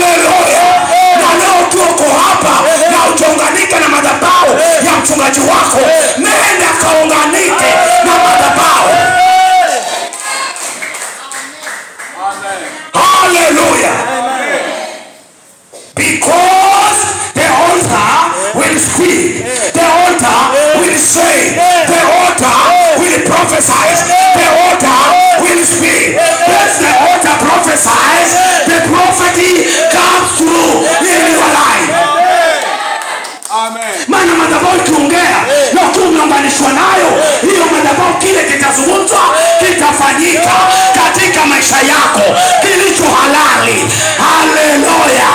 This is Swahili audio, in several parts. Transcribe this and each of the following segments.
Haleluya. Na leo tuko hapa na ukiunganika na madhabahu ya mchungaji wako, nenda kaunganike na madhabahu. Hallelujah. Because the altar will speak, the altar will say, the altar will prophesy, the altar will speak. As the altar prophesies, the prophecy comes through in your life. Amen. Maana madhabahu kiongea na ukiunganishwa nayo, hiyo madhabahu kile kitazungumzwa kitafanyika katika maisha yako kilicho halali. Haleluya.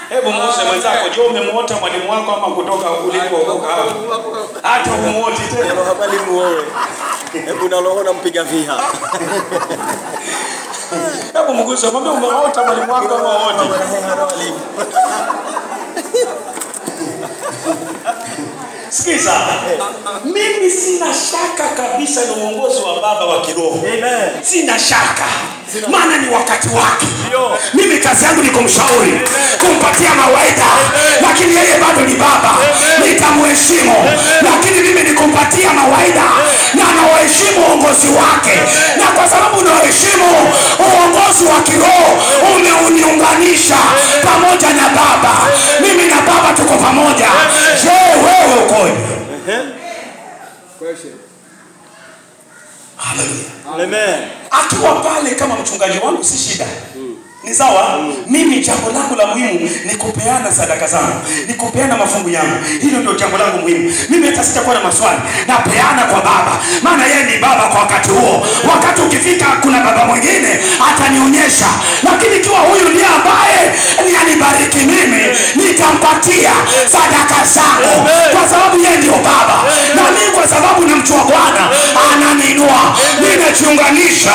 Hebu muose mwenzako, je, umemuota mwalimu wako ama kutoka ulipo hapo? Hata umuoti tena. Ndio habari muoe. Hebu naona mpiga viha. Hebu mguse, mwambie umeota mwalimu wako ama wote. Sikiza, mimi sina shaka kabisa na uongozi wa baba wa kiroho. Amen. Sina shaka. Maana ni wakati wake. Mimi kazi yangu ni kumshauri, kumpatia mawaidha, lakini yeye bado ni baba. Nitamheshimu, lakini mimi ni kumpatia mawaidha na nawaheshimu uongozi wake. Na kwa sababu nawaheshimu uongozi wa kiroho, umeuniunganisha pamoja na baba. Mimi na baba tuko pamoja. Je, wewe ukoje? Hallelujah. Amen. Akiwa pale kama mchungaji wangu si shida. Ni sawa? Mimi jambo langu la muhimu ni kupeana sadaka zangu, ni kupeana mafungu yangu. Hilo ndio jambo langu muhimu. Mimi hata sitakuwa na maswali, napeana kwa baba. Maana yeye ni baba kwa wakati huo. Wakati ukifika kuna baba mwingine atanionyesha. Lakini ikiwa huyu ndiye ambaye anibariki mimi, nitampatia sadaka zangu kwa sababu yeye ndio baba. Na mimi kwa sababu namjua Bwana ananinua, ninajiunganisha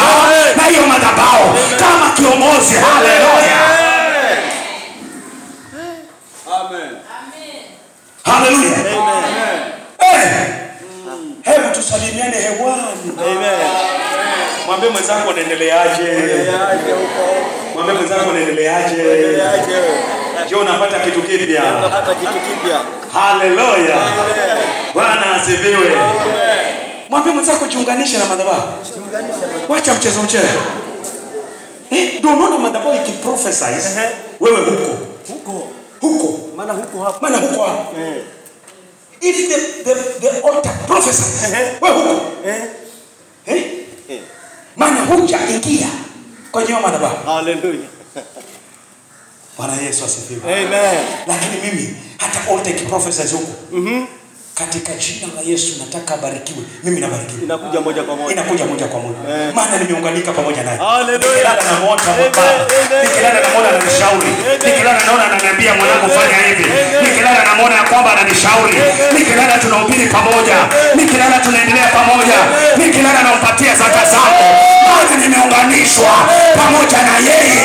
na hiyo madhabahu kama kiongozi. Haleluya. Amen. Haleluya. Amen. Hebu tusalimiane hewani. Amen. Mwambie mwenzako unaendeleaje? Mwambie mwenzako unaendeleaje? Je, unapata kitu kipya? Unapata kitu kipya. Haleluya. Bwana asifiwe. Mwambie mwenzako jiunganishe na madhabahu. Wacha mchezo. Ndio unaona madhabahu ikiprophesize, wewe huko. Maana huko hapa. If the altar prophesies, wewe huko. Maana hujaingia kwenye madhabahu. Hallelujah. Bwana Yesu asifiwe. Amen. Lakini mimi hata altar ikiprophesize huko. Katika jina la Yesu nataka abarikiwe. Mimi nabarikiwa. Inakuja moja kwa moja. Maana nimeunganika pamoja naye. Hallelujah. Nikilala na moto baba. Nikilala na moto ananishauri. Nikilala naona ananiambia mwanangu fanya hivi. Nikilala na moto ya kwamba ananishauri. Nikilala tunahubiri pamoja. Nikilala tunaendelea pamoja. Nikilala nampatia zaka zangu. Maana nimeunganishwa pamoja na yeye.